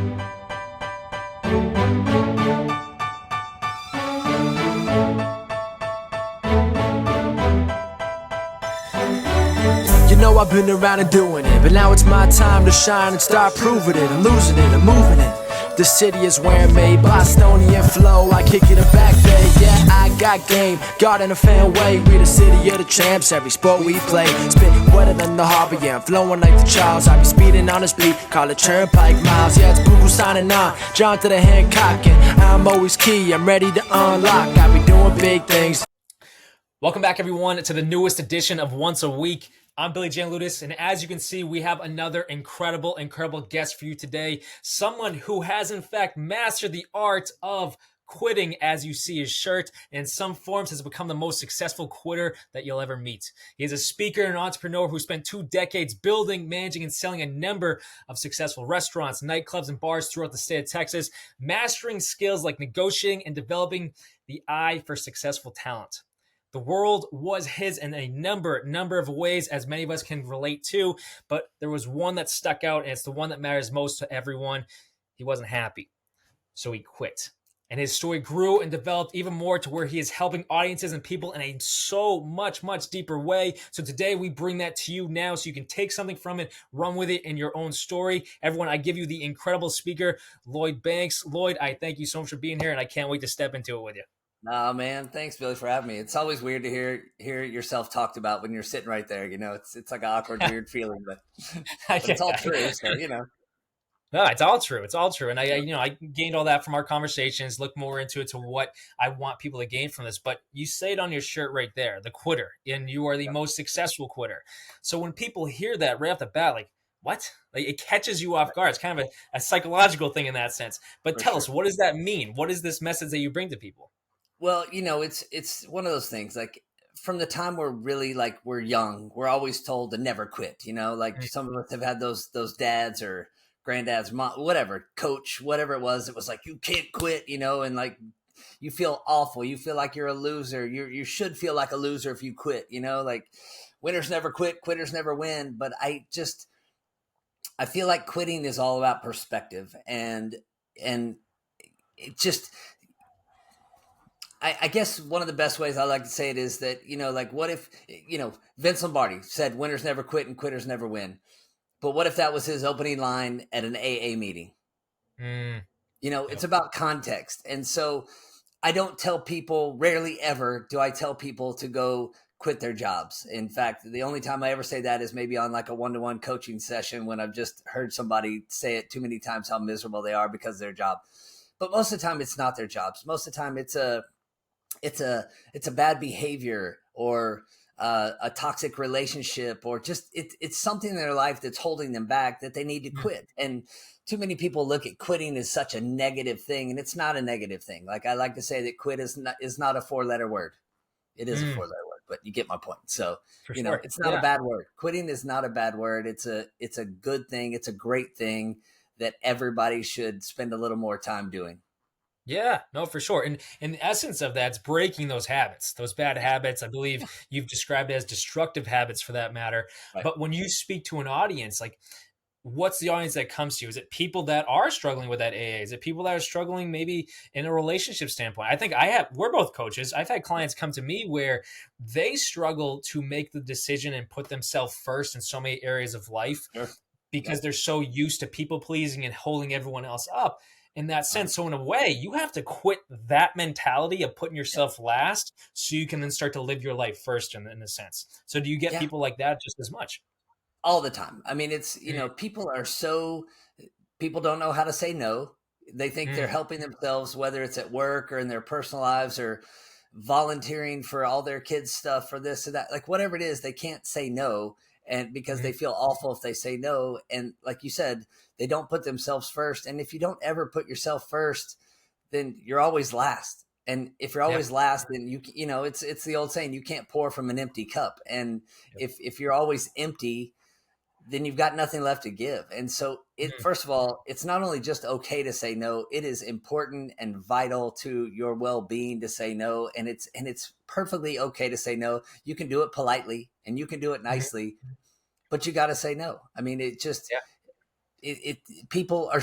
You know I've been around and doing it, but now it's my time to shine and start proving it. I'm losing it, I'm moving it. The city is where I'm made, Bostonian flow, I kick it a back day. Yeah, I got game, God in a fan way. We the city of the champs, every sport we play. Spit wetter than the harbor, yeah, I'm flowing like the Charles. I be speeding on this beat, call it Turnpike Miles. Yeah, it's Google signing on, John to the Hancock, and I'm always key, I'm ready to unlock. I be doing big things. Welcome back, everyone, to the newest edition of Once a Week. I'm Billy Janludis, and as you can see, we have another incredible guest for you today. Someone who has, in fact, mastered the art of quitting, as you see his shirt, and in some forms has become the most successful quitter that you'll ever meet. He is a speaker and entrepreneur who spent 2 decades building, managing, and selling a number of successful restaurants, nightclubs, and bars throughout the state of Texas, mastering skills like negotiating and developing the eye for successful talent. The world was his in a number of ways, as many of us can relate to, but there was one that stuck out, and it's the one that matters most to everyone. He wasn't happy, so he quit. And his story grew and developed even more to where he is helping audiences and people in a so much deeper way. So today we bring that to you now so you can take something from it, run with it in your own story. Everyone, I give you the incredible speaker, Lloyd Banks. Lloyd, I thank you so much for being here, and I can't wait to step into it with you. Oh man, thanks Billy for having me. It's always weird to hear yourself talked about when you're sitting right there. You know, it's like an awkward, weird feeling, but it's all true. So No, it's all true. It's all true. And I gained all that from our conversations, look more into it to what I want people to gain from this. But you say it on your shirt right there, the quitter, and you are the most successful quitter. So when people hear that right off the bat, like, what? Like, it catches you off guard. It's kind of a psychological thing in that sense. But tell us, what does that mean? What is this message that you bring to people? Well, it's one of those things, like from the time we're young, we're always told to never quit, like some of us have had those dads or granddads, mom, whatever, coach, whatever it was like, you can't quit, and like, you feel awful. You feel like you're a loser. You should feel like a loser if you quit, like winners never quit, quitters never win. But I feel like quitting is all about perspective and it just, I guess one of the best ways I like to say it is that, like what if, Vince Lombardi said winners never quit and quitters never win. But what if that was his opening line at an AA meeting? It's about context. And so I don't tell people, rarely ever do I tell people to go quit their jobs. In fact, the only time I ever say that is maybe on like a one-to-one coaching session when I've just heard somebody say it too many times how miserable they are because of their job. But most of the time it's not their jobs. Most of the time it's a bad behavior or a toxic relationship, or just it's something in their life that's holding them back that they need to quit. And too many people look at quitting as such a negative thing, and it's not a negative thing. Like I like to say that quit is not a 4-letter word. It is a 4-letter word, but you get my point. So sure. It's not a bad word. Quitting is not a bad word. It's a good thing. It's a great thing that everybody should spend a little more time doing. Yeah, no, for sure. And the essence of that's breaking those habits, those bad habits. I believe you've described it as destructive habits for that matter. Right. But when you speak to an audience, like what's the audience that comes to you? Is it people that are struggling with that AA? Is it people that are struggling maybe in a relationship standpoint? I think we're both coaches. I've had clients come to me where they struggle to make the decision and put themselves first in so many areas of life because they're so used to people pleasing and holding everyone else up. In that sense. So in a way, you have to quit that mentality of putting yourself last so you can then start to live your life first in a sense. So do you get people like that just as much? All the time. I mean, it's, people don't know how to say no. They think they're helping themselves, whether it's at work or in their personal lives or volunteering for all their kids' stuff or this or that, like whatever it is, they can't say no. And because they feel awful if they say no. And like you said, they don't put themselves first. And if you don't ever put yourself first, then you're always last. And if you're always last, then it's the old saying, you can't pour from an empty cup. And if you're always empty, then you've got nothing left to give. And so first of all, it's not only just okay to say no, it is important and vital to your well-being to say no. And it's perfectly okay to say no. You can do it politely and you can do it nicely, but you got to say no. I mean, it just, people are,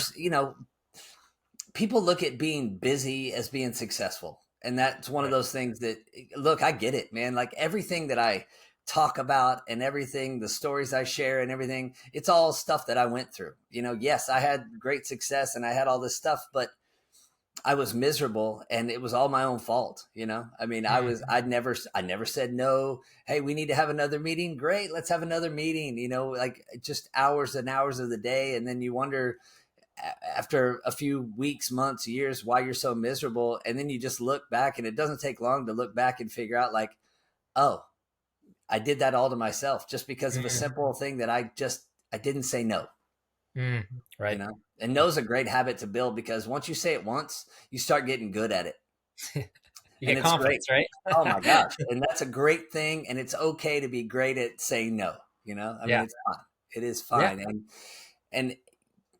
people look at being busy as being successful. And that's one of those things that, look, I get it, man. Like everything that I talk about and everything, the stories I share and everything, it's all stuff that I went through. Yes, I had great success and I had all this stuff, but I was miserable and it was all my own fault. I mean, I never said no. Hey, we need to have another meeting. Great. Let's have another meeting, like just hours and hours of the day. And then you wonder after a few weeks, months, years, why you're so miserable. And then you just look back, and it doesn't take long to look back and figure out like, oh, I did that all to myself just because of a simple thing that I didn't say no. Right. And no's a great habit to build, because once you say it once, you start getting good at it. You get confidence, right? Oh my gosh. And that's a great thing. And it's okay to be great at saying no. I mean, it's fine. It is fine. Yeah. And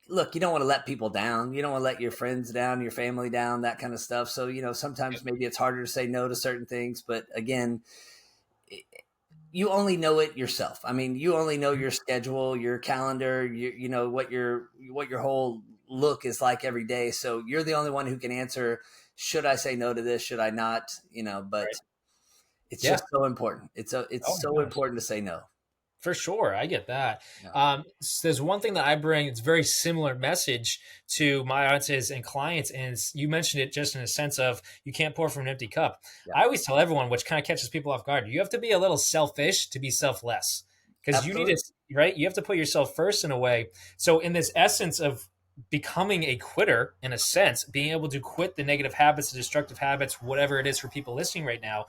look, you don't want to let people down. You don't want to let your friends down, your family down, that kind of stuff. So, sometimes maybe it's harder to say no to certain things, but again, you only know it yourself. I mean, you only know your schedule, your calendar, you know what your whole look is like every day. So you're the only one who can answer, should I say no to this? Should I not? But it's just so important. It's so important to say no. For sure. I get that. Yeah. There's one thing that I bring. It's a very similar message to my audiences and clients. And you mentioned it just in a sense of you can't pour from an empty cup. Yeah. I always tell everyone, which kind of catches people off guard, you have to be a little selfish to be selfless, because you need to, right? You have to put yourself first in a way. So in this essence of becoming a quitter, in a sense, being able to quit the negative habits, the destructive habits, whatever it is for people listening right now,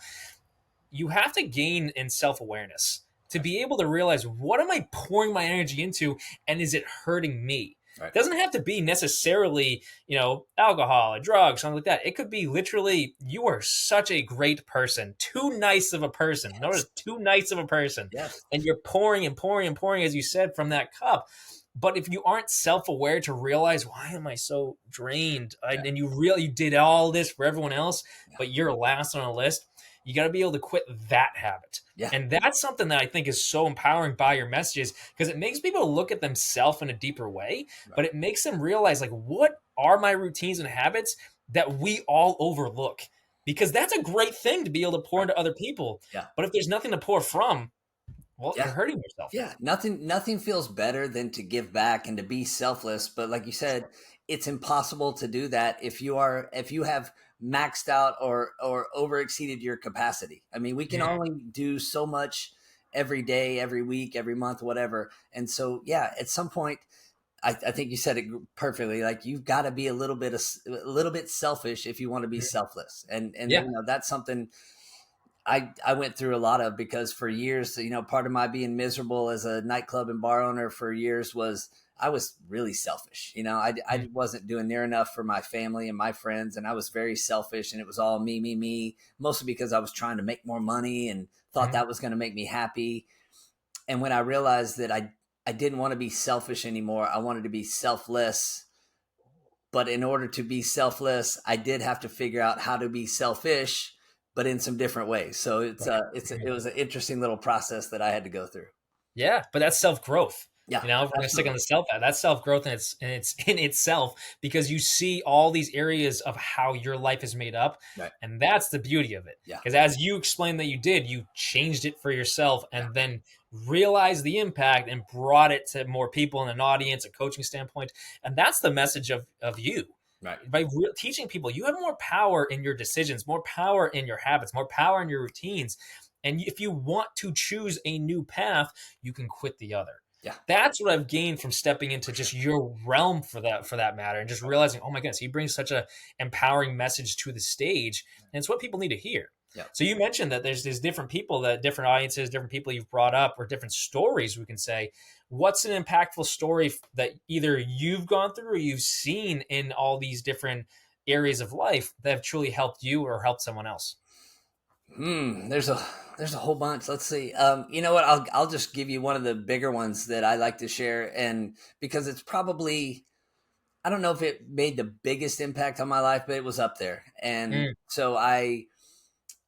you have to gain in self-awareness to be able to realize, what am I pouring my energy into, and is it hurting me? Right. It doesn't have to be necessarily, alcohol or drugs, something like that. It could be literally, you are such a great person, too nice of a person. Yes. Notice, too nice of a person. Yes. And you're pouring and pouring and pouring, as you said, from that cup. But if you aren't self-aware to realize, why am I so drained? And you did all this for everyone else, but you're last on a list. You got to be able to quit that habit. Yeah. And that's something that I think is so empowering by your messages, because it makes people look at themselves in a deeper way, but it makes them realize, like, what are my routines and habits that we all overlook? Because that's a great thing to be able to pour into other people. Yeah. But if there's nothing to pour from, well, you're hurting yourself. Yeah. Nothing feels better than to give back and to be selfless. But like you said, it's impossible to do that if you have maxed out or over exceeded your capacity. I mean, we can only do so much every day, every week, every month, whatever. And so, at some point, I think you said it perfectly. Like, you've got to be a little bit selfish if you want to be selfless. And that's something I went through a lot of, because for years, part of my being miserable as a nightclub and bar owner for years was I was really selfish. I wasn't doing near enough for my family and my friends, and I was very selfish, and it was all me, mostly because I was trying to make more money and thought that was going to make me happy. And when I realized that I didn't want to be selfish anymore, I wanted to be selfless. But in order to be selfless, I did have to figure out how to be selfish, but in some different ways. So it was an interesting little process that I had to go through. Yeah, but that's self-growth. Yeah, we're going to stick on the self. That's self-growth, and it's in itself, because you see all these areas of how your life is made up. Right. And that's the beauty of it. Yeah. Because as you explained that you changed it for yourself, and then realized the impact and brought it to more people in an audience, a coaching standpoint. And that's the message of you. Right. By teaching people, you have more power in your decisions, more power in your habits, more power in your routines. And if you want to choose a new path, you can quit the other. Yeah. That's what I've gained from stepping into just your realm for that matter, and just realizing, oh my goodness, he brings such a empowering message to the stage, and it's what people need to hear. Yeah. So you mentioned that there's different people, that different audiences, different people you've brought up, or different stories, we can say. What's an impactful story that either you've gone through or you've seen in all these different areas of life that have truly helped you or helped someone else? There's a whole bunch. Let's see. You know what? I'll just give you one of the bigger ones that I like to share, and because it's probably, I don't know if it made the biggest impact on my life, but it was up there. And so I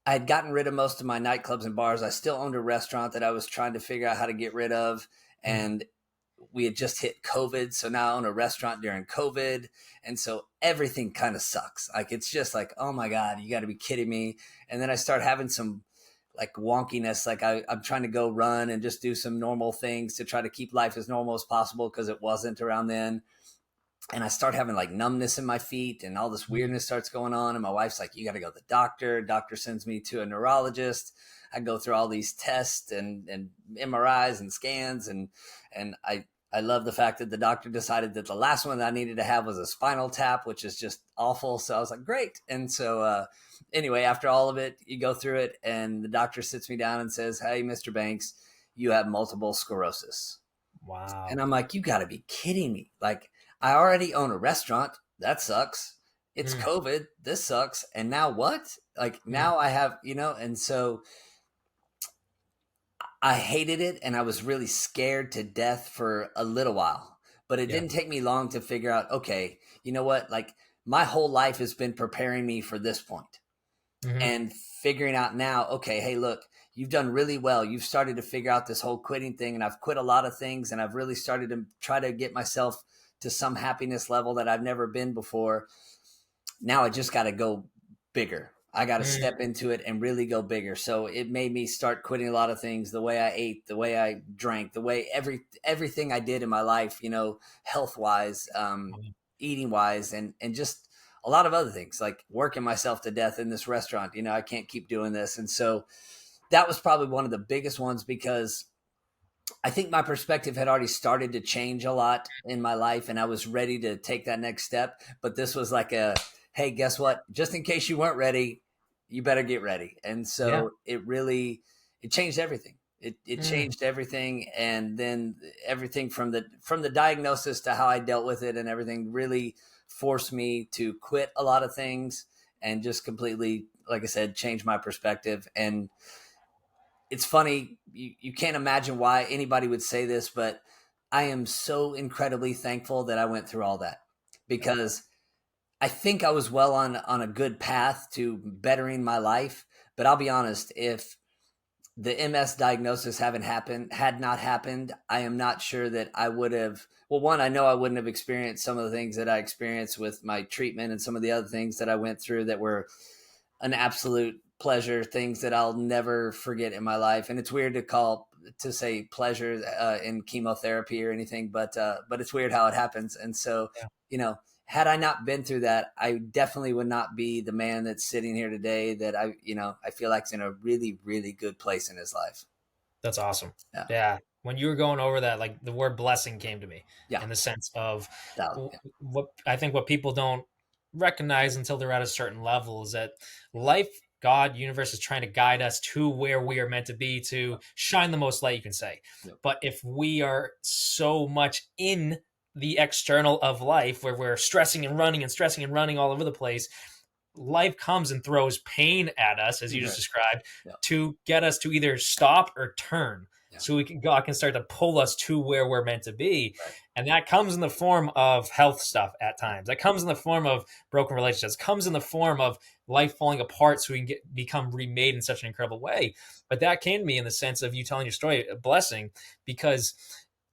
had gotten rid of most of my nightclubs and bars. I still owned a restaurant that I was trying to figure out how to get rid of, and we had just hit COVID. So now I own a restaurant during COVID. And so everything kind of sucks. Like, it's just like, oh my God, you got to be kidding me. And then I start having some like wonkiness. Like I'm trying to go run and just do some normal things to try to keep life as normal as possible, because it wasn't around then. And I start having like numbness in my feet, and all this weirdness starts going on. And my wife's like, you got to go to the doctor. Doctor sends me to a neurologist. I go through all these tests and MRIs and scans. And I love the fact that the doctor decided that the last one that I needed to have was a spinal tap, which is just awful. So I was like, great. And so anyway, after all of it, you go through it, and the doctor sits me down and says, hey, Mr. Banks, you have multiple sclerosis. Wow. And I'm like, you got to be kidding me. Like, I already own a restaurant. That sucks. It's COVID. This sucks. And now what? Like, now I have, and so I hated it, and I was really scared to death for a little while. But it didn't take me long to figure out, okay, you know what? Like, my whole life has been preparing me for this point. And figuring out now, okay, hey, look, you've done really well. You've started to figure out this whole quitting thing, and I've quit a lot of things, and I've really started to try to get myself to some happiness level that I've never been before. Now I just got to go bigger. I got to step into it and really go bigger. So it made me start quitting a lot of things, the way I ate, the way I drank, the way everything I did in my life, health wise, eating wise, and just a lot of other things, like working myself to death in this restaurant. I can't keep doing this. And so that was probably one of the biggest ones, because I think my perspective had already started to change a lot in my life, and I was ready to take that next step. But this was like hey, guess what? Just in case you weren't ready, you better get ready. And so it changed everything. It changed everything. And then everything from the diagnosis to how I dealt with it and everything really forced me to quit a lot of things and just completely, like I said, change my perspective. And it's funny, you can't imagine why anybody would say this, but I am so incredibly thankful that I went through all that, because I think I was well on a good path to bettering my life. But I'll be honest, if the MS diagnosis had not happened, I am not sure that I would have. Well, one, I know I wouldn't have experienced some of the things that I experienced with my treatment and some of the other things that I went through that were an absolute pleasure, things that I'll never forget in my life. And it's weird to say pleasure in chemotherapy or anything, but it's weird how it happens. And so, had I not been through that, I definitely would not be the man that's sitting here today, that I feel like is in a really, really good place in his life. That's awesome. Yeah. When you were going over that, like, the word blessing came to me in the sense of what I think what people don't recognize until they're at a certain level is that life, God, universe is trying to guide us to where we are meant to be, to shine the most light, you can say. But if we are so much in the external of life, where we're stressing and running all over the place, life comes and throws pain at us, as you just described, to get us to either stop or turn. So God can start to pull us to where we're meant to be. And that comes in the form of health stuff at times. That comes in the form of broken relationships. It comes in the form of life falling apart so we can become remade in such an incredible way. But that came to me in the sense of you telling your story, a blessing, because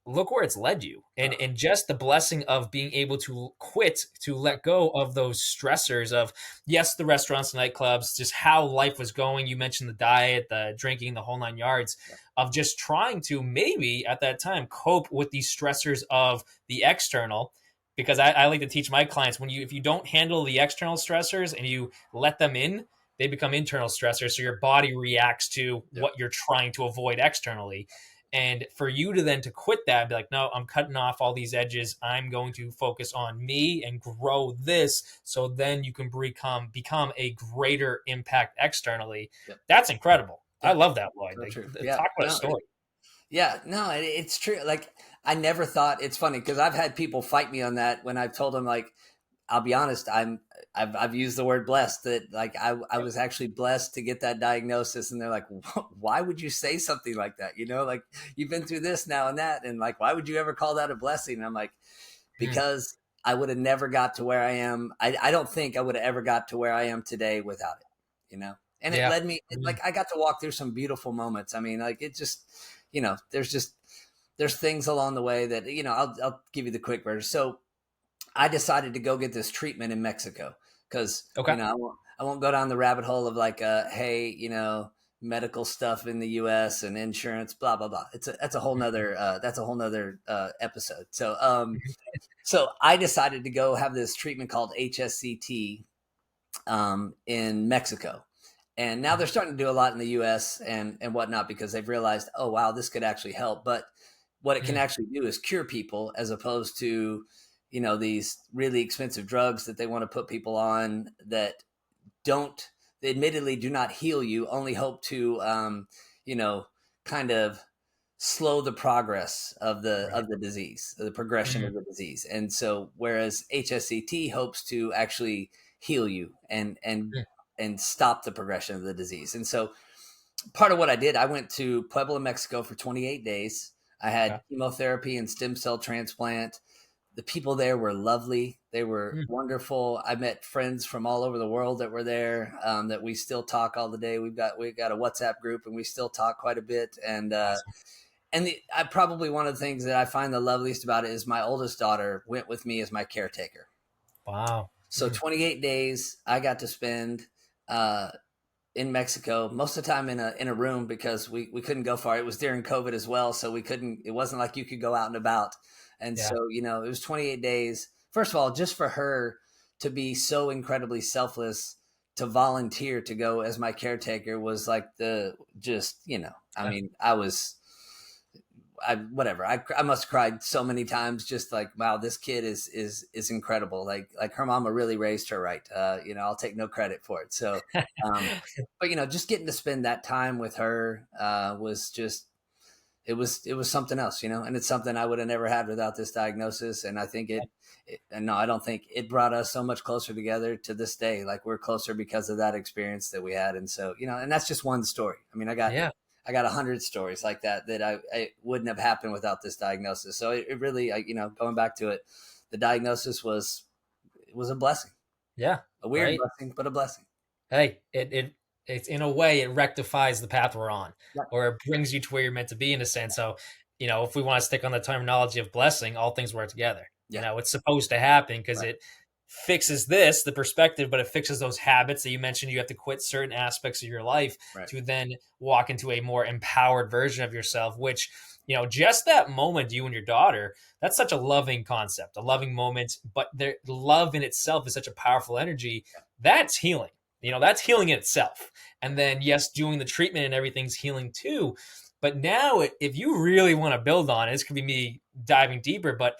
look where it's led you. And just the blessing of being able to quit, to let go of those stressors of, yes, the restaurants, nightclubs, just how life was going. You mentioned the diet, the drinking, the whole 9 yards, of just trying to maybe at that time cope with these stressors of the external. Because I like to teach my clients, if you don't handle the external stressors and you let them in, they become internal stressors. So your body reacts to what you're trying to avoid externally. And for you to then to quit that and be like, no, I'm cutting off all these edges. I'm going to focus on me and grow this. So then you can become a greater impact externally. That's incredible. I love that, Lloyd. Like, talk about a story. It's true. Like, I never thought, it's funny because I've had people fight me on that when I've told them, like, I'll be honest, I've used the word blessed, that like I was actually blessed to get that diagnosis. And they're like, why would you say something like that? Like, you've been through this now and that. And like, why would you ever call that a blessing? And I'm like, because I would have never got to where I am. I don't think I would have ever got to where I am today without it, and it led me, like, I got to walk through some beautiful moments. I mean, like, it just, there's just there's things along the way that, I'll give you the quick version. So I decided to go get this treatment in Mexico because, Okay. I won't go down the rabbit hole of like, hey, medical stuff in the US and insurance, blah, blah, blah. That's a whole nother, episode. So I decided to go have this treatment called HSCT, in Mexico. And now they're starting to do a lot in the US and whatnot because they've realized, oh, wow, this could actually help. But what it can actually do is cure people as opposed to, these really expensive drugs that they want to put people on that they admittedly do not heal you, only hope to, kind of slow the progress of the disease, the progression of the disease. And so, whereas HSCT hopes to actually heal you and stop the progression of the disease. And so, part of what I did, I went to Puebla, Mexico for 28 days. I had chemotherapy and stem cell transplant. The people there were lovely. They were wonderful. I met friends from all over the world that were there, that we still talk all the day. We've got a WhatsApp group and we still talk quite a bit. And, I probably one of the things that I find the loveliest about it is my oldest daughter went with me as my caretaker. Wow. So 28 days I got to spend, in Mexico, most of the time in a room because we couldn't go far. It was during COVID as well. So it wasn't like you could go out and about. And so, it was 28 days. First of all, just for her to be so incredibly selfless to volunteer to go as my caretaker was like I mean, I must have cried so many times, just like, wow, this kid is incredible. Like her mama really raised her right. I'll take no credit for it. So, but just getting to spend that time with her, was just, it was something else, and it's something I would have never had without this diagnosis. And I think I don't think it brought us so much closer together to this day. Like we're closer because of that experience that we had. And so, and that's just one story. I mean, I got 100 stories like that I wouldn't have happened without this diagnosis. So it really, going back to it, the diagnosis was a blessing. Yeah. A weird blessing, but a blessing. Hey, it's in a way it rectifies the path we're on, Yep. or it brings you to where you're meant to be in a sense. So, if we want to stick on the terminology of blessing, all things work together. Yeah. It's supposed to happen because it fixes the perspective, but it fixes those habits that you mentioned. You have to quit certain aspects of your life to then walk into a more empowered version of yourself, which, just that moment, you and your daughter, that's such a loving concept, a loving moment, but the love in itself is such a powerful energy. That's healing. That's healing in itself. And then, yes, doing the treatment and everything's healing too. But now, if you really want to build on it, this could be me diving deeper, but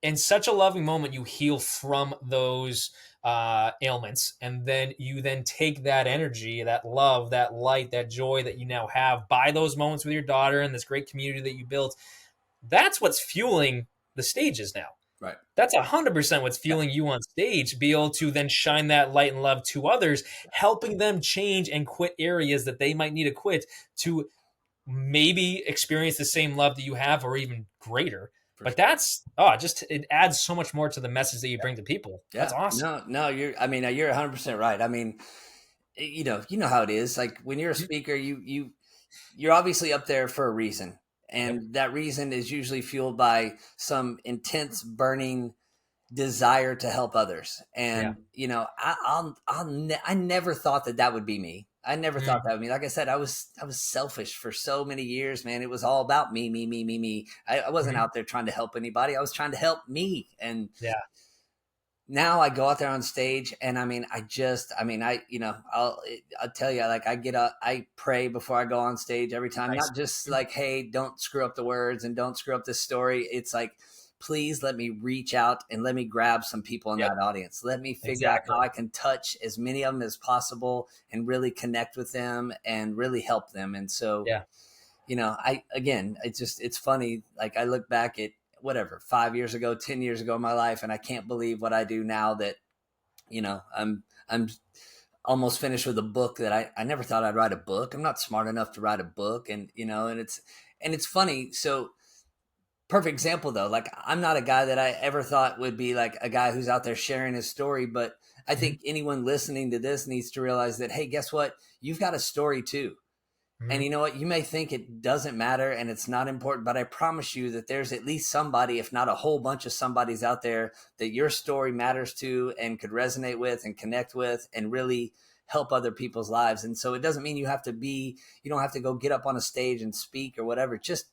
in such a loving moment, you heal from those ailments. And then you then take that energy, that love, that light, that joy that you now have by those moments with your daughter and this great community that you built. That's what's fueling the stages now. Right. That's 100% what's fueling you on stage, be able to then shine that light and love to others, helping them change and quit areas that they might need to quit to maybe experience the same love that you have or even greater. But that's it adds so much more to the message that you bring to people. Yeah. That's awesome. No, you're 100% right. I mean, you know how it is. Like when you're a speaker, you're obviously up there for a reason. And that reason is usually fueled by some intense burning desire to help others. And, I never thought that would be me. I never thought that would be me. Like I said, I was selfish for so many years, man. It was all about me, me, me, me, me. I wasn't out there trying to help anybody. I was trying to help me. And now I go out there on stage and I'll tell you, like I get up, I pray before I go on stage every time, not just like, hey, don't screw up the words and don't screw up this story. It's like, please let me reach out and let me grab some people in that audience. Let me figure out how I can touch as many of them as possible and really connect with them and really help them. And so, it's funny. Like I look back at 5 years ago, 10 years ago in my life, and I can't believe what I do now that, I'm almost finished with a book that I never thought I'd write a book. I'm not smart enough to write a book. And, and it's funny. So, perfect example though, like I'm not a guy that I ever thought would be like a guy who's out there sharing his story, but I think anyone listening to this needs to realize that, hey, guess what? You've got a story too. And you know what? You may think it doesn't matter and it's not important, but I promise you that there's at least somebody, if not a whole bunch of somebodies out there that your story matters to and could resonate with and connect with and really help other people's lives. And so it doesn't mean you don't have to go get up on a stage and speak or whatever. Just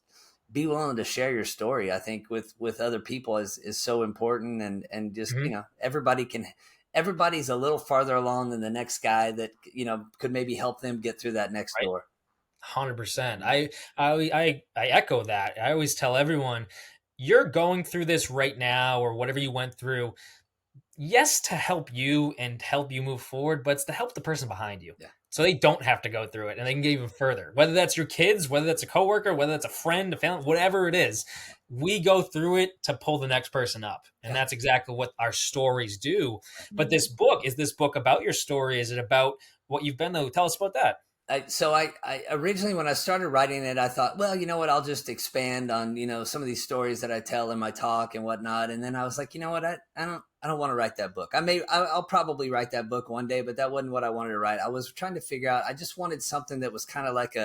be willing to share your story. I think with other people is so important. And just, everybody's a little farther along than the next guy that, could maybe help them get through that next Right. door. 100%. I echo that. I always tell everyone, you're going through this right now or whatever you went through. Yes, to help you and help you move forward, but it's to help the person behind you. Yeah. So they don't have to go through it and they can get even further. Whether that's your kids, whether that's a coworker, whether that's a friend, a family, whatever it is, we go through it to pull the next person up. And that's exactly what our stories do. But this book, is this book about your story? Is it about what you've been through? Tell us about that. I originally, when I started writing it, I thought, well, you know what, I'll just expand on, some of these stories that I tell in my talk and whatnot. And then I was like, you know what, I don't want to write that book. I'll probably write that book one day, but that wasn't what I wanted to write. I was trying to figure out, I just wanted something that was kind of like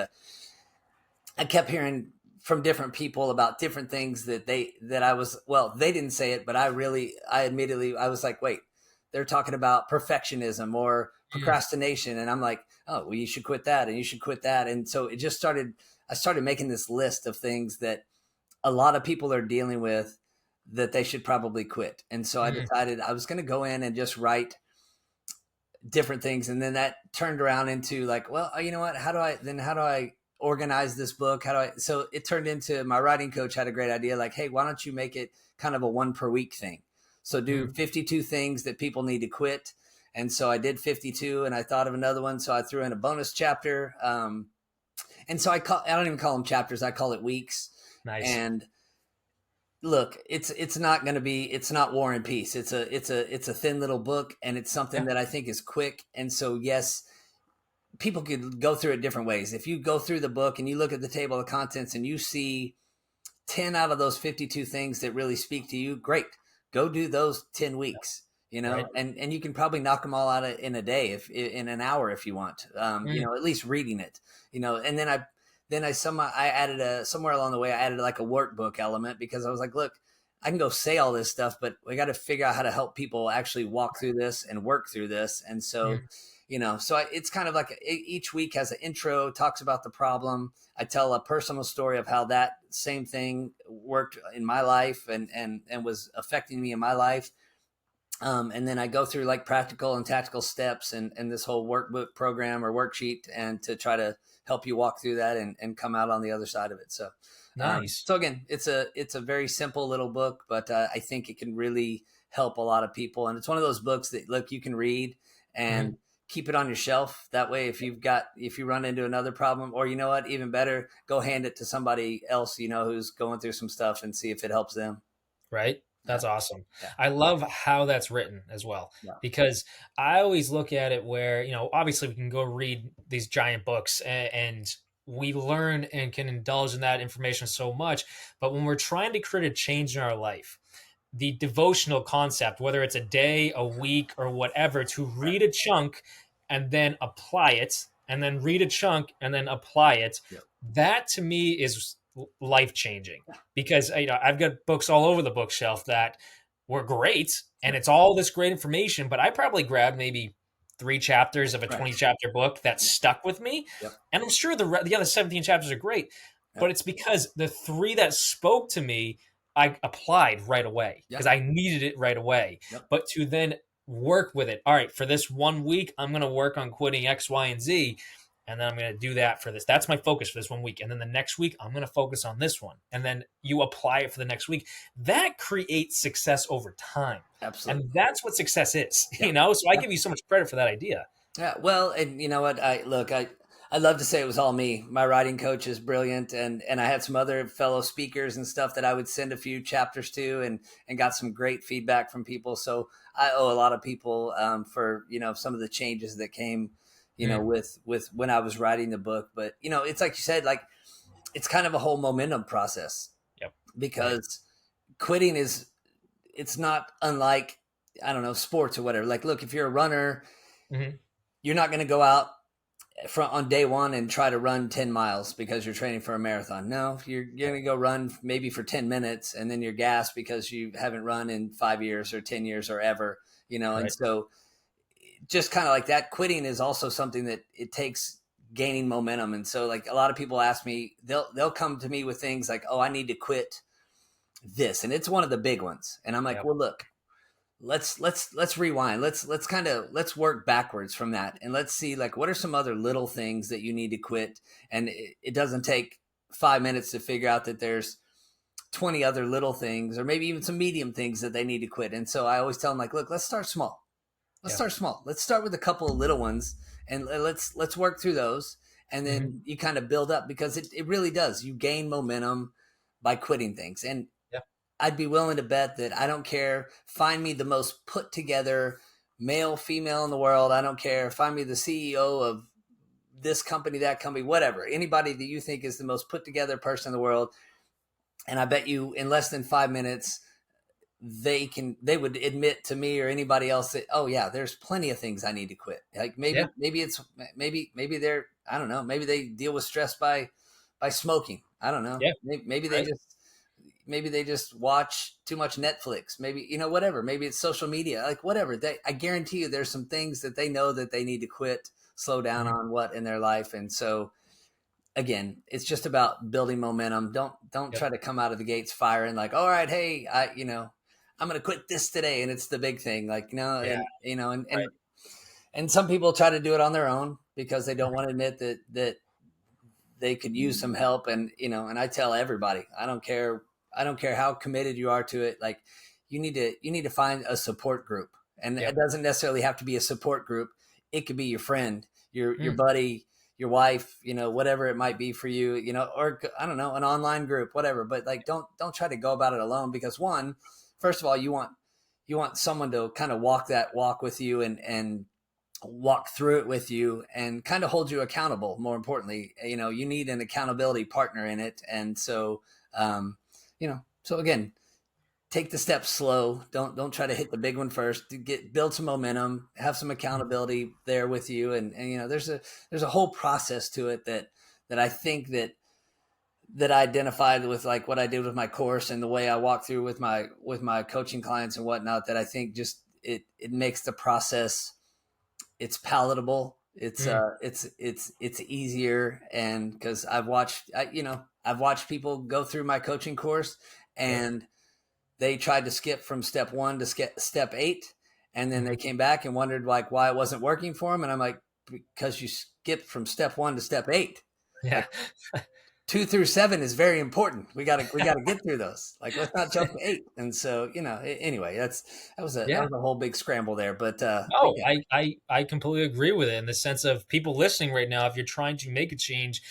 I kept hearing from different people about different things they didn't say it, but I was like, wait, they're talking about perfectionism or procrastination. And I'm like, oh, well, you should quit that. And you should quit that. And so I started making this list of things that a lot of people are dealing with that they should probably quit. And so I decided I was going to go in and just write different things. And then that turned around into like, well, you know what, how do I organize this book? So it turned into, my writing coach had a great idea. Like, hey, why don't you make it kind of a 1 per week thing? So do 52 things that people need to quit. And so I did 52 and I thought of another one. So I threw in a bonus chapter. And so I don't even call them chapters. I call it weeks. Nice. And look, it's not War and Peace. It's a thin little book, and it's something that I think is quick. And so, yes, people could go through it different ways. If you go through the book and you look at the table of contents and you see 10 out of those 52 things that really speak to you, great. Go do those 10 weeks, Right. and you can probably knock them all out in a day, in an hour, if you want, at least reading it, and then I added somewhere along the way, I added like a workbook element, because I was like, look, I can go say all this stuff, but we got to figure out how to help people actually walk through this and work through this. And so, it's kind of like each week has an intro, talks about the problem. I tell a personal story of how that same thing worked in my life and was affecting me in my life. And then I go through like practical and tactical steps and this whole workbook program or worksheet, and to try to help you walk through that and come out on the other side of it. So, nice. So again, it's a very simple little book, but I think it can really help a lot of people. And it's one of those books that, look, you can read and keep it on your shelf. That way, if you run into another problem, or you know what, even better, go hand it to somebody else, who's going through some stuff, and see if it helps them. Right. That's awesome. Yeah. I love how that's written as well, because I always look at it where, obviously we can go read these giant books and we learn and can indulge in that information so much. But when we're trying to create a change in our life, the devotional concept, whether it's a day, a week, or whatever, to read a chunk and then apply it, and then read a chunk and then apply it, that to me is life-changing, because I've got books all over the bookshelf that were great and it's all this great information, but I probably grabbed maybe 3 chapters of a 20 chapter book that stuck with me. And I'm sure the other 17 chapters are great, but it's because the 3 that spoke to me, I applied right away because I needed it right away. But to then work with it, all right, for this 1 week, I'm going to work on quitting X, Y, and Z. And then I'm going to do that for this. That's my focus for this 1 week. And then the next week, I'm going to focus on this one. And then you apply it for the next week. That creates success over time. Absolutely. And that's what success is, So I give you so much credit for that idea. Yeah. Well, and you know what? I love to say it was all me. My writing coach is brilliant. And I had some other fellow speakers and stuff that I would send a few chapters to, and got some great feedback from people. So I owe a lot of people for, some of the changes that came, with when I was writing the book. But, it's like you said, like, it's kind of a whole momentum process. Because quitting it's not unlike, I don't know, sports or whatever. Like, look, if you're a runner, you're not going to go out on day one and try to run 10 miles because you're training for a marathon. No, you're going to go run maybe for 10 minutes and then you're gassed because you haven't run in 5 years or 10 years or ever, Right. And so just kind of like that, quitting is also something that it takes gaining momentum. And so like a lot of people ask me, they'll come to me with things like, oh, I need to quit this. And it's one of the big ones. And I'm like, well, look, let's rewind. Let's work backwards from that. And let's see, like, what are some other little things that you need to quit? And it doesn't take 5 minutes to figure out that there's 20 other little things, or maybe even some medium things that they need to quit. And so I always tell them, like, look, let's start small. Let's start small. Let's start with a couple of little ones and let's work through those. And then you kind of build up, because it really does. You gain momentum by quitting things. And I'd be willing to bet that, I don't care, find me the most put together male, female in the world. I don't care. Find me the CEO of this company, that company, whatever, anybody that you think is the most put together person in the world. And I bet you in less than 5 minutes, they would admit to me or anybody else that, oh yeah, there's plenty of things I need to quit. Like maybe they're, I don't know, maybe they deal with stress by smoking. I don't know. Yeah. Maybe they just watch too much Netflix. Maybe, whatever. Maybe it's social media, like whatever. I guarantee you there's some things that they know that they need to quit, slow down on what in their life. And so again, it's just about building momentum. Don't try to come out of the gates firing like, all right, hey, I'm going to quit this today. And it's the big thing. Like, and some people try to do it on their own because they don't want to admit that they could use some help. And, and I tell everybody, I don't care how committed you are to it. Like you need to find a support group, and it doesn't necessarily have to be a support group. It could be your friend, your buddy, your wife, whatever it might be for you, or I don't know, an online group, whatever. But like, don't try to go about it alone, because first of all, you want someone to kind of walk that walk with you and walk through it with you and kind of hold you accountable. More importantly, you need an accountability partner in it. And so, so again, take the steps slow. Don't try to hit the big one first. Build some momentum, have some accountability there with you. And there's a whole process to it that I think that I identified with, like what I did with my course and the way I walk through with my coaching clients and whatnot, that I think just it makes the process, it's palatable. It's easier. And because I've watched people go through my coaching course and they tried to skip from step 1 to step 8. And then they came back and wondered like why it wasn't working for them. And I'm like, because you skipped from step 1 to step 8. Yeah. Like, 2 through 7 is very important. We gotta get through those. Like, let's not jump to 8. And so, anyway, that was a whole big scramble there. But I completely agree with it, in the sense of people listening right now. If you're trying to make a change,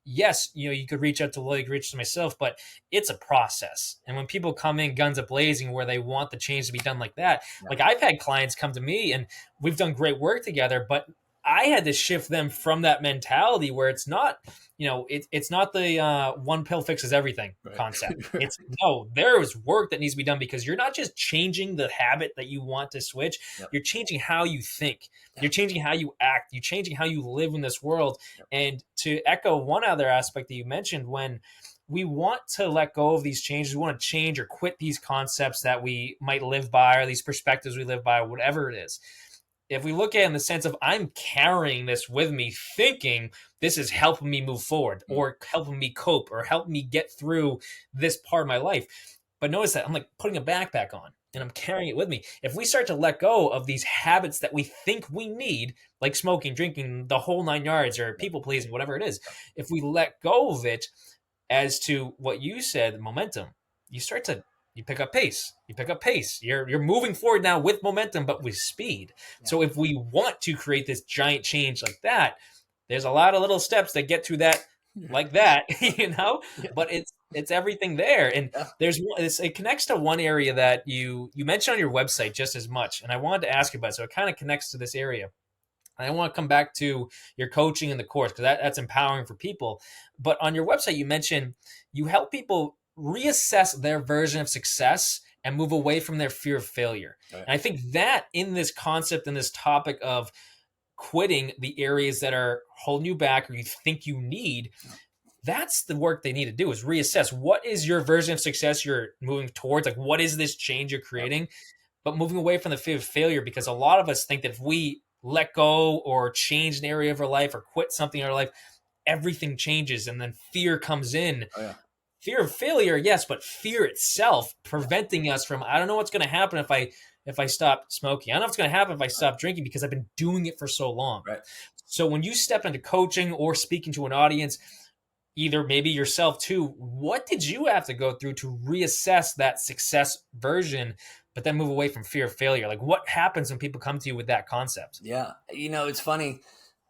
yes, you could reach out to Lloyd, reach to myself, but it's a process. And when people come in guns a blazing where they want the change to be done like that, like I've had clients come to me and we've done great work together, but I had to shift them from that mentality where it's not, it's not the one pill fixes everything concept. It's no, there is work that needs to be done, because you're not just changing the habit that you want to switch. You're changing how you think. You're changing how you act. You're changing how you live in this world. And to echo one other aspect that you mentioned, when we want to let go of these changes, we want to change or quit these concepts that we might live by, or these perspectives we live by, whatever it is. If we look at it in the sense of, I'm carrying this with me, thinking this is helping me move forward, or helping me cope, or helping me get through this part of my life. But notice that I'm like putting a backpack on and I'm carrying it with me. If we start to let go of these habits that we think we need, like smoking, drinking, the whole 9 yards, or people pleasing, whatever it is, if we let go of it, as to what you said, momentum, you pick up pace. You're moving forward now with momentum, but with speed. So if we want to create this giant change like that, there's a lot of little steps that get to that, like that, but it's everything there. And it connects to one area that you mentioned on your website just as much. And I wanted to ask you about it. So it kind of connects to this area. And I want to come back to your coaching and the course, because that's empowering for people. But on your website, you mentioned you help people reassess their version of success and move away from their fear of failure. Right. And I think that in this concept and this topic of quitting the areas that are holding you back or you think you need. That's the work they need to do, is reassess. What is your version of success you're moving towards? Like, what is this change you're creating? But moving away from the fear of failure, because a lot of us think that if we let go or change an area of our life or quit something in our life, everything changes, and then fear comes in. Oh, yeah. Fear of failure, yes, but fear itself preventing us from, I don't know what's going to happen if I stop smoking. I don't know what's going to happen if I stop drinking, because I've been doing it for so long. Right. So when you step into coaching or speaking to an audience, either maybe yourself too, what did you have to go through to reassess that success version, but then move away from fear of failure? Like, what happens when people come to you with that concept? Yeah. It's funny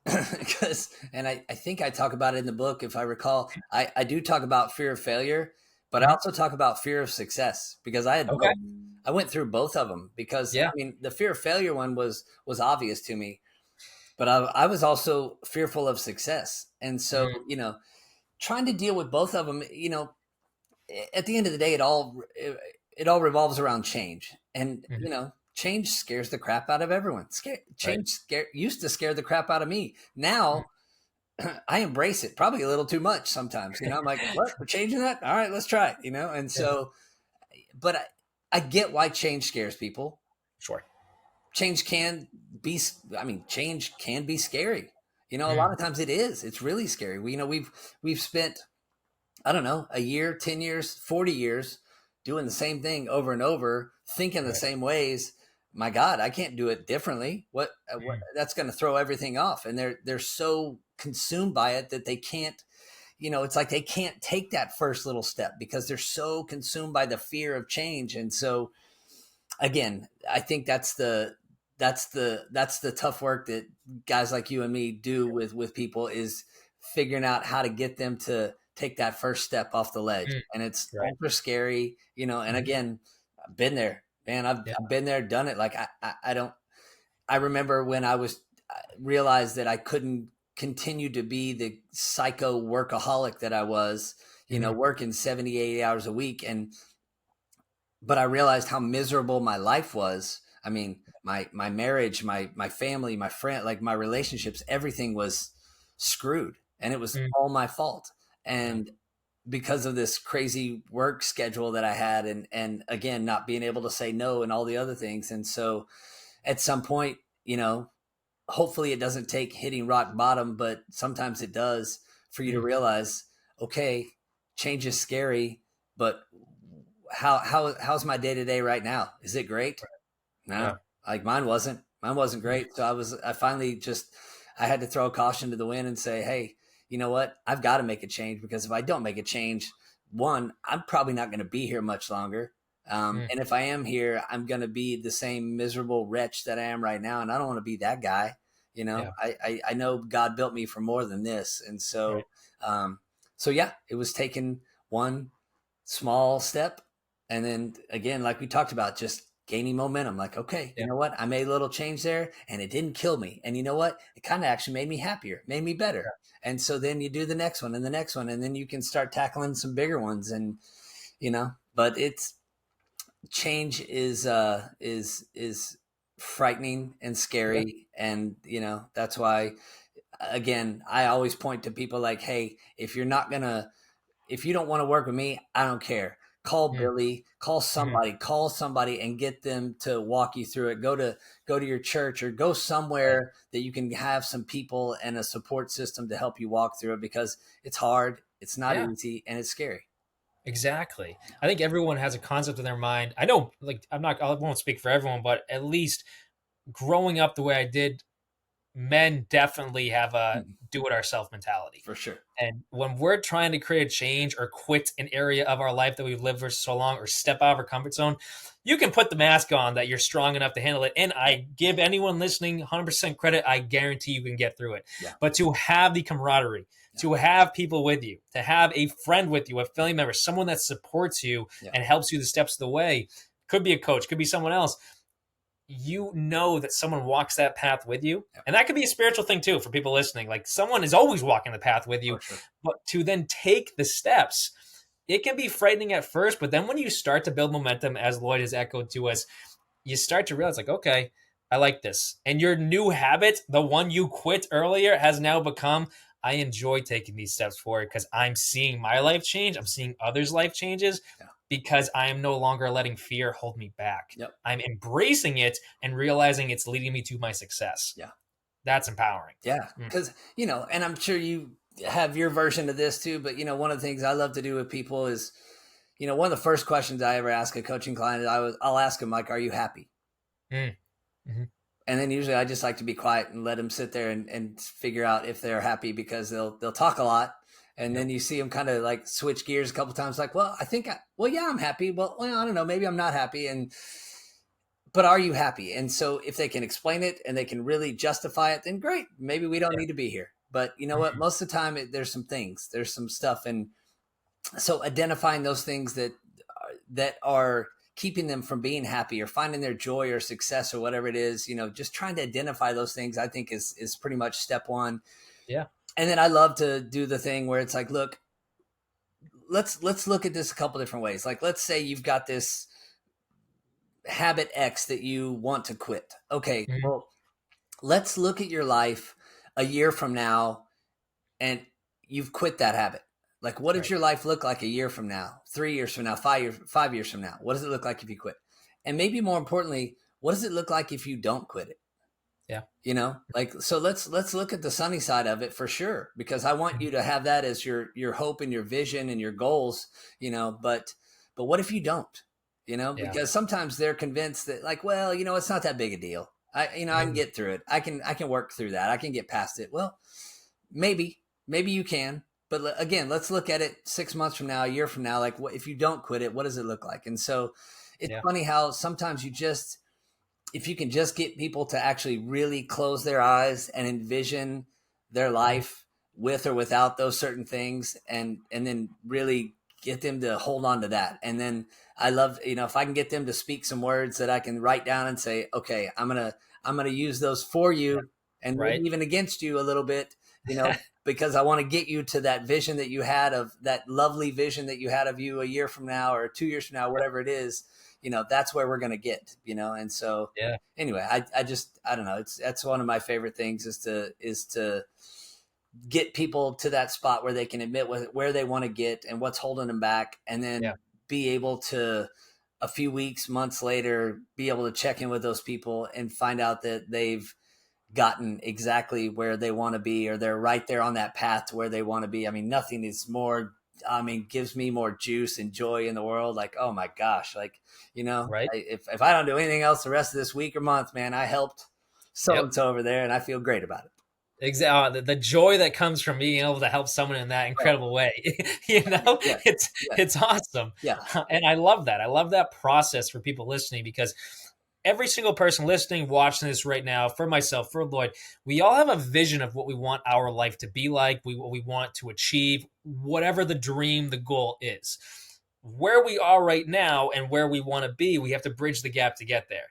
because, and I think I talk about it in the book, if I recall. I do talk about fear of failure, but I also talk about fear of success, because I had both. I went through both of them, because I mean, the fear of failure one was obvious to me, but I was also fearful of success. And so, trying to deal with both of them, at the end of the day, it all revolves around change. And, change scares the crap out of everyone. Change used to scare the crap out of me. Now I embrace it, probably a little too much sometimes. I'm like, what? We're changing that? All right, let's try it, And so, but I get why change scares people. Sure. Change can be scary. A lot of times it is. It's really scary. We've spent, I don't know, a year, 10 years, 40 years doing the same thing over and over, thinking the same ways. My God, I can't do it differently. What that's going to throw everything off. And they're so consumed by it that they can't, it's like they can't take that first little step because they're so consumed by the fear of change. And so again, I think that's the tough work that guys like you and me do with people, is figuring out how to get them to take that first step off the ledge. And it's super scary, and again, I've been there, man. I've been there, done it. Like I remember when I realized that I couldn't continue to be the psycho workaholic that I was, working 70, 80 hours a week. But I realized how miserable my life was. I mean, my marriage, my family, my friend, like my relationships, everything was screwed, and it was all my fault. And because of this crazy work schedule that I had, and again, not being able to say no and all the other things. And so at some point, hopefully it doesn't take hitting rock bottom, but sometimes it does, for you to realize, okay, change is scary, but how's my day-to-day right now? Is it great? No, like mine wasn't great. So I finally I had to throw caution to the wind and say, hey, you know what? I've got to make a change, because if I don't make a change, one, I'm probably not going to be here much longer. And if I am here, I'm going to be the same miserable wretch that I am right now. And I don't want to be that guy. I know God built me for more than this. And so, it was taking one small step. And then again, like we talked about, just gaining momentum. Like, okay, you know what? I made a little change there, and it didn't kill me. And you know what? It kind of actually made me happier, made me better. And so then you do the next one and the next one, and then you can start tackling some bigger ones. And, but change is frightening and scary. And, that's why, again, I always point to people like, hey, if you don't want to work with me, I don't care. Call Billy, call somebody and get them to walk you through it. Go to your church, or go somewhere that you can have some people and a support system to help you walk through it, because it's hard, it's not easy, and it's scary. Exactly. I think everyone has a concept in their mind. I know, like, I won't speak for everyone, but at least growing up the way I did, men definitely have a do-it-ourselves mentality. For sure. And when we're trying to create a change or quit an area of our life that we've lived for so long, or step out of our comfort zone, you can put the mask on that you're strong enough to handle it. And I give anyone listening 100% credit. I guarantee you can get through it. Yeah. But to have the camaraderie, to have people with you, to have a friend with you, a family member, someone that supports you and helps you the steps of the way, could be a coach, could be someone else. That someone walks that path with you. And that could be a spiritual thing too, for people listening. Like, someone is always walking the path with you, but to then take the steps, it can be frightening at first, but then when you start to build momentum, as Lloyd has echoed to us, you start to realize, like, okay, I like this. And your new habit, the one you quit earlier, has now become, I enjoy taking these steps forward because I'm seeing my life change. I'm seeing others' life changes Yeah. because I am no longer letting fear hold me back. Yep. I'm embracing it and realizing it's leading me to my success. Yeah. That's empowering. Yeah. Because, and I'm sure you have your version of this too, but, one of the things I love to do with people is, one of the first questions I ever ask a coaching client is I'll ask them, like, are you happy? Mm-hmm. And then usually I just like to be quiet and let them sit there and figure out if they're happy, because they'll talk a lot. And then you see them kind of like switch gears a couple times, like, well, yeah, I'm happy. Well, I don't know, maybe I'm not happy. But are you happy? And so if they can explain it and they can really justify it, then great. Maybe we don't need to be here. But you know what? Most of the time there's some stuff. And so identifying those things that are keeping them from being happy or finding their joy or success or whatever it is, just trying to identify those things, I think is pretty much step one. Yeah. And then I love to do the thing where it's like, look, let's look at this a couple different ways. Like, let's say you've got this habit X that you want to quit. Okay. Mm-hmm. Well, let's look at your life a year from now and you've quit that habit. Like, what does your life look like a year from now, 3 years from now, 5 years from now? What does it look like if you quit? And maybe more importantly, what does it look like if you don't quit it? Yeah. So let's look at the sunny side of it for sure, because I want you to have that as your hope and your vision and your goals, but what if you don't, because sometimes they're convinced that, like, well, it's not that big a deal. I can get through it. I can work through that. I can get past it. Well, maybe you can. But again, let's look at it 6 months from now, a year from now. Like, what if you don't quit it? What does it look like? And so it's funny how sometimes if you can just get people to actually really close their eyes and envision their life with or without those certain things, and then really get them to hold on to that. And then I love, if I can get them to speak some words that I can write down and say, okay, I'm gonna use those for you and maybe even against you a little bit, because I want to get you to that vision that you had, of that lovely vision that you had of you a year from now or 2 years from now, whatever it is, that's where we're going to get, and so anyway, I don't know. That's one of my favorite things is to get people to that spot where they can admit where they want to get and what's holding them back. And then be able to, a few weeks, months later, be able to check in with those people and find out that they've gotten exactly where they want to be, or they're right there on that path to where they want to be. I mean, nothing is more, gives me more juice and joy in the world. Like, oh my gosh, like, if I don't do anything else the rest of this week or month, man, I helped so-and-so over there and I feel great about it. Exactly. The joy that comes from being able to help someone in that incredible way, it's awesome. Yeah. And I love that. I love that process for people listening, because every single person listening, watching this right now, for myself, for Lloyd, we all have a vision of what we want our life to be like, what we want to achieve, whatever the dream, the goal is. Where we are right now and where we want to be, we have to bridge the gap to get there.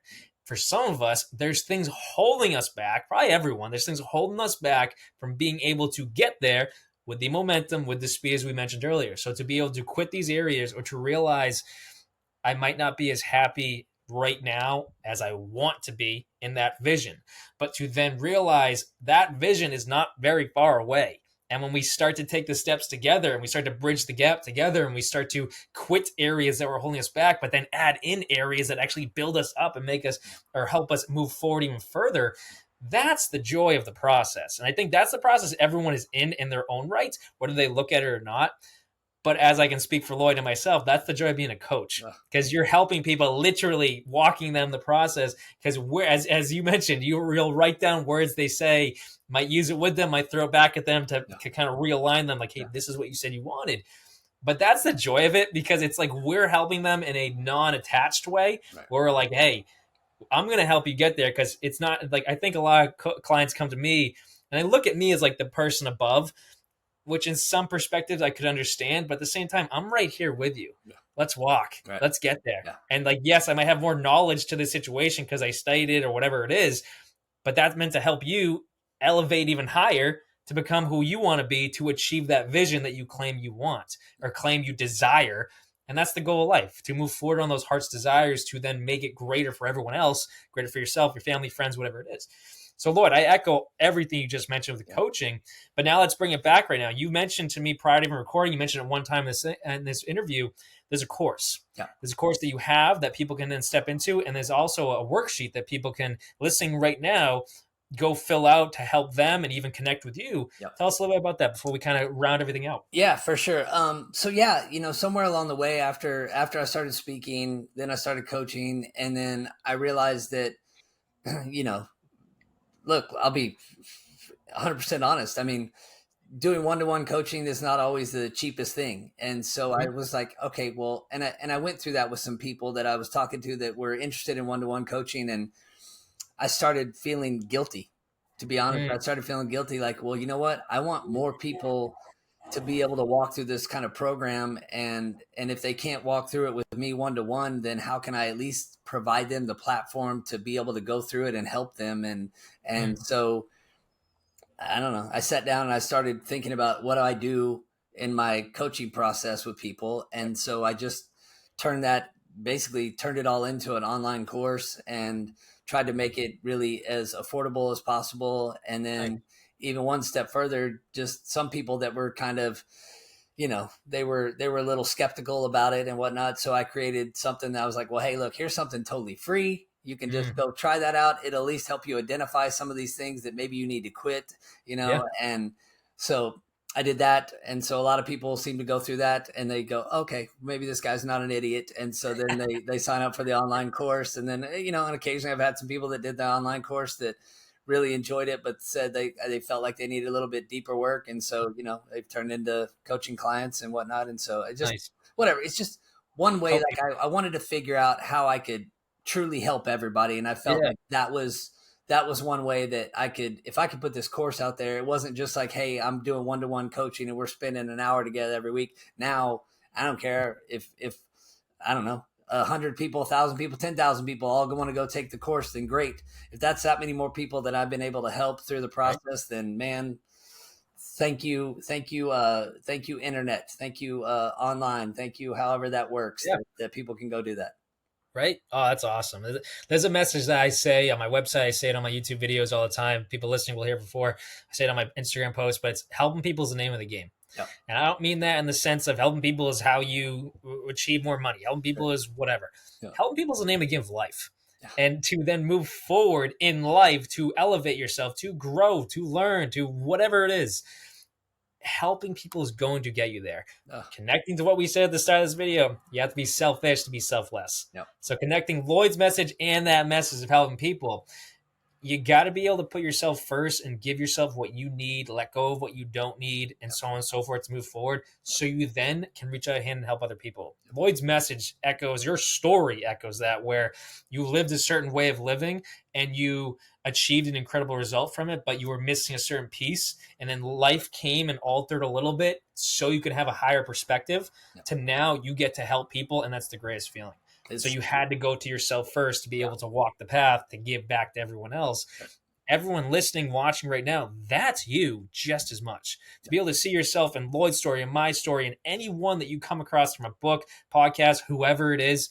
For some of us, there's things holding us back, probably everyone, there's things holding us back from being able to get there with the momentum, with the speed, as we mentioned earlier. So to be able to quit these areas, or to realize I might not be as happy right now as I want to be in that vision, but to then realize that vision is not very far away. And when we start to take the steps together and we start to bridge the gap together and we start to quit areas that were holding us back, but then add in areas that actually build us up and make us, or help us move forward even further, that's the joy of the process. And I think that's the process everyone is in their own right, whether they look at it or not. But as I can speak for Lloyd and myself, that's the joy of being a coach, because you're helping people, literally walking them the process. Because as you mentioned, you'll write down words they say, might use it with them, might throw it back at them to kind of realign them. Like, hey, this is what you said you wanted. But that's the joy of it, because it's like we're helping them in a non-attached way. Where we're like, hey, I'm going to help you get there, because it's not like, I think a lot of clients come to me and they look at me as like the person above, which in some perspectives I could understand, but at the same time, I'm right here with you. Let's walk. Let's get there. And like, yes, I might have more knowledge to the situation because I studied it or whatever it is, but that's meant to help you elevate even higher to become who you want to be, to achieve that vision that you claim you want or claim you desire. And that's the goal of life, to move forward on those heart's desires, to then make it greater for everyone else, greater for yourself, your family, friends, whatever it is. So, Lloyd, I echo everything you just mentioned with the coaching, but now let's bring it back right now. You mentioned to me prior to even recording, you mentioned at one time in this interview, there's a course. Yeah. There's a course that you have that people can then step into, and there's also a worksheet that people can, listening right now, go fill out to help them and even connect with you. Yep. Tell us a little bit about that before we kind of round everything out. Yeah, for sure. So yeah, somewhere along the way after I started speaking, then I started coaching, and then I realized that, look, I'll be 100% honest. I mean, doing one-to-one coaching is not always the cheapest thing. And so I was like, okay, well, and I went through that with some people that I was talking to that were interested in one-to-one coaching. And I started feeling guilty, to be honest. I started feeling guilty. Like, well, you know what? I want more people to be able to walk through this kind of program. And if they can't walk through it with me one-to-one, then how can I at least provide them the platform to be able to go through it and help them? And so I don't know. I sat down and I started thinking about what do I do in my coaching process with people. And so I just turned it all into an online course and tried to make it really as affordable as possible. And then even one step further, just some people that were kind of, they were a little skeptical about it and whatnot. So I created something that I was like, well, hey, look, here's something totally free. You can just go try that out. It'll at least help you identify some of these things that maybe you need to quit, And so I did that. And so a lot of people seem to go through that and they go, okay, maybe this guy's not an idiot. And so then they sign up for the online course. And then, and occasionally I've had some people that did the online course that really enjoyed it, but said they felt like they needed a little bit deeper work. And so, they've turned into coaching clients and whatnot. And so it just, whatever, it's just one way. Like I wanted to figure out how I could truly help everybody. And I felt like that was one way that if I could put this course out there, it wasn't just like, hey, I'm doing one-to-one coaching and we're spending an hour together every week. Now I don't care if I don't know, 100 people, 1,000 people, 10,000 people all want to go take the course, then great. If that's that many more people that I've been able to help through the process, then man, thank you, internet. Thank you, online. Thank you, however that works, that people can go do that. Right? Oh, that's awesome. There's a message that I say on my website. I say it on my YouTube videos all the time. People listening will hear it before. I say it on my Instagram post, but it's helping people is the name of the game. Yep. And I don't mean that in the sense of helping people is how you achieve more money. Helping people is whatever. Yep. Helping people is the name of the game of life. Yeah. And to then move forward in life, to elevate yourself, to grow, to learn, to whatever it is. Helping people is going to get you there. Connecting to what we said at the start of this video, you have to be selfish to be selfless. Yep. So connecting Lloyd's message and that message of helping people, you got to be able to put yourself first and give yourself what you need, let go of what you don't need, and so on and so forth to move forward, so you then can reach out a hand and help other people. Lloyd's message echoes, your story echoes that, where you lived a certain way of living and you achieved an incredible result from it, but you were missing a certain piece, and then life came and altered a little bit so you could have a higher perspective to now you get to help people, and that's the greatest feeling. So you had to go to yourself first to be able to walk the path to give back to everyone else. Everyone listening, watching right now, that's you just as much. To be able to see yourself in Lloyd's story and my story and anyone that you come across from a book, podcast, whoever it is,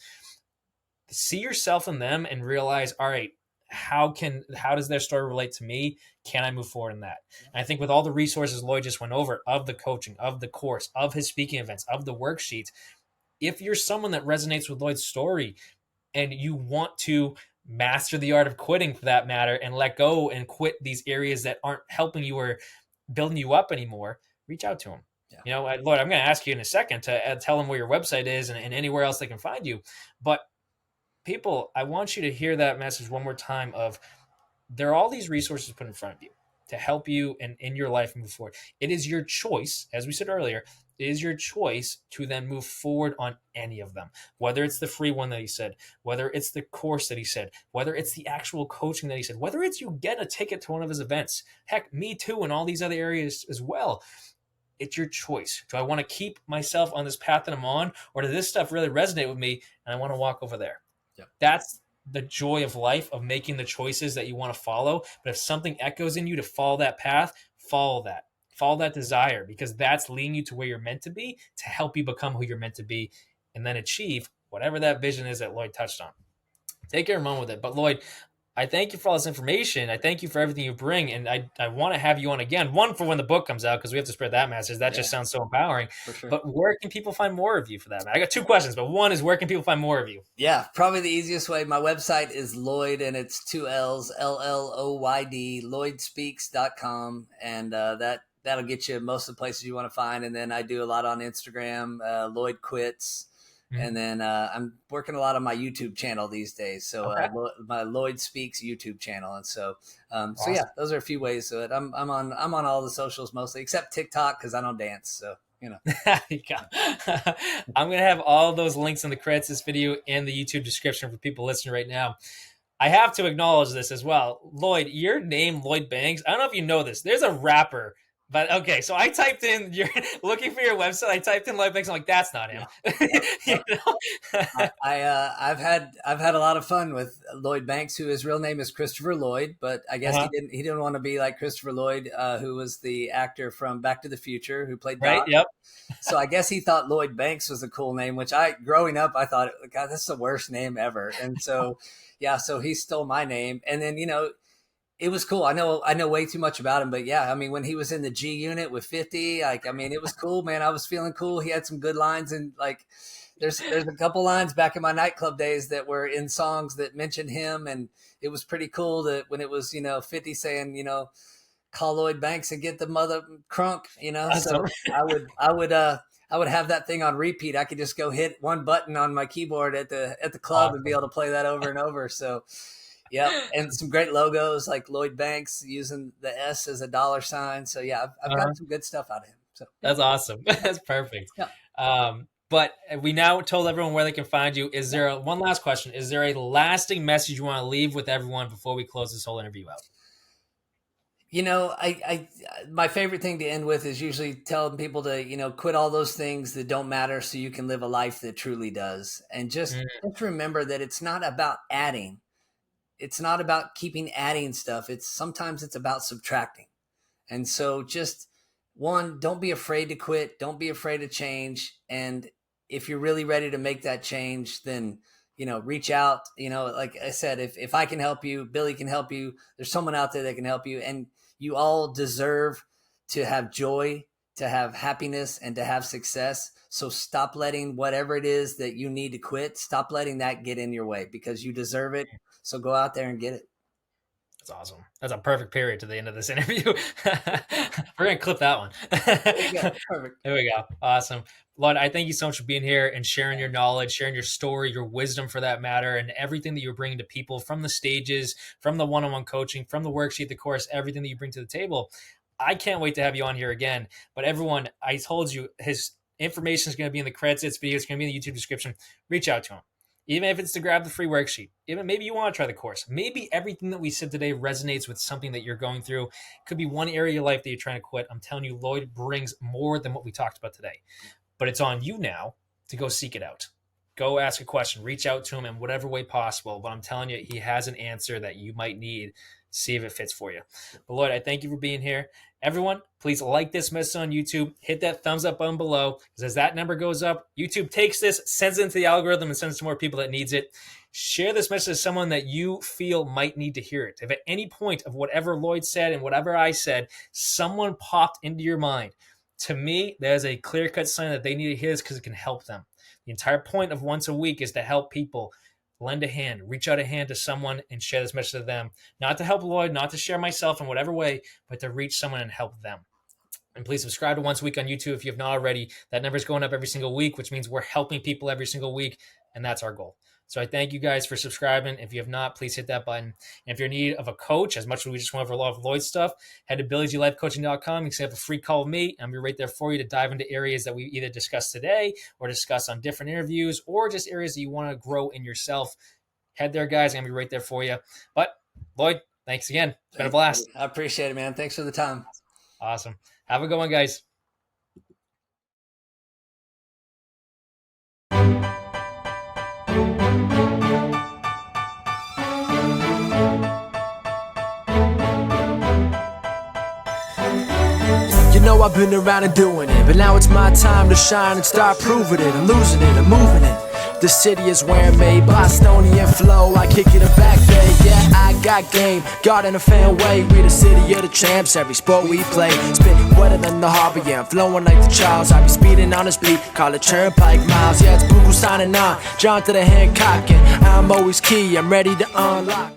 see yourself in them and realize, all right, how does their story relate to me? Can I move forward in that? And I think with all the resources Lloyd just went over, of the coaching, of the course, of his speaking events, of the worksheets, if you're someone that resonates with Lloyd's story and you want to master the art of quitting for that matter and let go and quit these areas that aren't helping you or building you up anymore, reach out to him. Yeah. Lloyd, I'm going to ask you in a second to tell them where your website is and anywhere else they can find you. But people, I want you to hear that message one more time of there are all these resources put in front of you to help you and in your life move forward. It is your choice, as we said earlier, it is your choice to then move forward on any of them, whether it's the free one that he said, whether it's the course that he said, whether it's the actual coaching that he said, whether it's you get a ticket to one of his events, heck, me too, and all these other areas as well. It's your choice. Do I want to keep myself on this path that I'm on, or does this stuff really resonate with me and I want to walk over there? Yeah. That's the joy of life, of making the choices that you want to follow. But if something echoes in you to follow that path, follow that desire, because that's leading you to where you're meant to be, to help you become who you're meant to be and then achieve whatever that vision is that Lloyd touched on. Take care and run with it. But Lloyd, I thank you for all this information. I thank you for everything you bring. And I want to have you on again. One, for when the book comes out, because we have to spread that message. That just sounds so empowering. For sure. But where can people find more of you for that? I got two questions, but one is, where can people find more of you? Yeah, probably the easiest way. My website is Lloyd, and it's 2 L's, LLOYD, LloydSpeaks.com. And that'll get you most of the places you want to find. And then I do a lot on Instagram, Lloyd Quits. And then I'm working a lot on my YouTube channel these days. So my Lloyd Speaks YouTube channel. And so, awesome. So yeah, those are a few ways. So I'm on all the socials mostly, except TikTok, because I don't dance. So, you know. I'm going to have all those links in the credits of this video and the YouTube description for people listening right now. I have to acknowledge this as well. Lloyd, your name, Lloyd Banks, I don't know if you know this. There's a rapper. But okay, so I typed in, you're looking for your website. I typed in Lloyd Banks. I'm like, that's not him. You know? I've had a lot of fun with Lloyd Banks, who his real name is Christopher Lloyd, but I guess he didn't want to be like Christopher Lloyd, who was the actor from Back to the Future, who played Doc. Right. Yep. So I guess he thought Lloyd Banks was a cool name, which growing up, I thought, God, that's the worst name ever. And so, so he stole my name, and then it was cool. I know way too much about him, but yeah, I mean, when he was in the G Unit with 50, it was cool, man. I was feeling cool. He had some good lines, and there's a couple lines back in my nightclub days that were in songs that mentioned him, and it was pretty cool that when it was 50 saying call Lloyd Banks and get the mother crunk, So I would have that thing on repeat. I could just go hit one button on my keyboard at the club and be able to play that over and over. So. Yeah, and some great logos like Lloyd Banks using the S as a $sign. So yeah, I've got some good stuff out of him. So that's awesome. That's perfect. Yeah. But we now told everyone where they can find you. Is there one last question? Is there a lasting message you want to leave with everyone before we close this whole interview out? My favorite thing to end with is usually telling people to, quit all those things that don't matter so you can live a life that truly does. And just remember that it's not about adding. It's not about keeping adding stuff. Sometimes it's about subtracting. And so just one, don't be afraid to quit. Don't be afraid to change. And if you're really ready to make that change, then, reach out. Like I said, if I can help you, Billy can help you. There's someone out there that can help you. And you all deserve to have joy, to have happiness, and to have success. So stop letting whatever it is that you need to quit, stop letting that get in your way, because you deserve it. So go out there and get it. That's awesome. That's a perfect period to the end of this interview. We're going to clip that one. There you go. Perfect. There we go. Awesome. Lloyd, I thank you so much for being here and sharing your knowledge, sharing your story, your wisdom for that matter, and everything that you're bringing to people from the stages, from the one-on-one coaching, from the worksheet, the course, everything that you bring to the table. I can't wait to have you on here again. But everyone, I told you his information is going to be in the credits. This video is going to be in the YouTube description. Reach out to him. Even if it's to grab the free worksheet, even maybe you want to try the course. Maybe everything that we said today resonates with something that you're going through. It could be one area of your life that you're trying to quit. I'm telling you, Lloyd brings more than what we talked about today. But it's on you now to go seek it out. Go ask a question. Reach out to him in whatever way possible. But I'm telling you, he has an answer that you might need. See if it fits for you. But Lloyd, I thank you for being here. Everyone, please like this message on YouTube. Hit that thumbs up button below, because as that number goes up, YouTube takes this, sends it into the algorithm, and sends it to more people that needs it. Share this message to someone that you feel might need to hear it. If at any point of whatever Lloyd said and whatever I said, someone popped into your mind, to me, there's a clear-cut sign that they need to hear this because it can help them. The entire point of Once a Week is to help people. Lend a hand, reach out a hand to someone and share this message to them. Not to help Lloyd, not to share myself in whatever way, but to reach someone and help them. And please subscribe to Once a Week on YouTube if you have not already. That number is going up every single week, which means we're helping people every single week, and that's our goal. So I thank you guys for subscribing. If you have not, please hit that button. And if you're in need of a coach, as much as we just went over a lot of Lloyd stuff, head to billygLifeCoaching.com. You can have a free call with me. I'm right there for you to dive into areas that we either discussed today or discuss on different interviews, or just areas that you want to grow in yourself. Head there, guys. I'm going to be right there for you. But Lloyd, thanks again. It's been a blast. I appreciate it, man. Thanks for the time. Awesome. Have a good one, guys. you know I've been around and doing it, but now it's my time to shine and start proving it. I'm losing it, I'm moving it. The city is where I'm made, Bostonian flow, I kick it a back day. Yeah, I got game, God in a fan way. We the city of the champs, every sport we play. Spit wetter than the harbor, yeah, I'm flowing like the Charles. I be speeding on this beat, call it Turnpike Miles. Yeah, it's Bugle signing on, John to the Hancock, and I'm always key, I'm ready to unlock.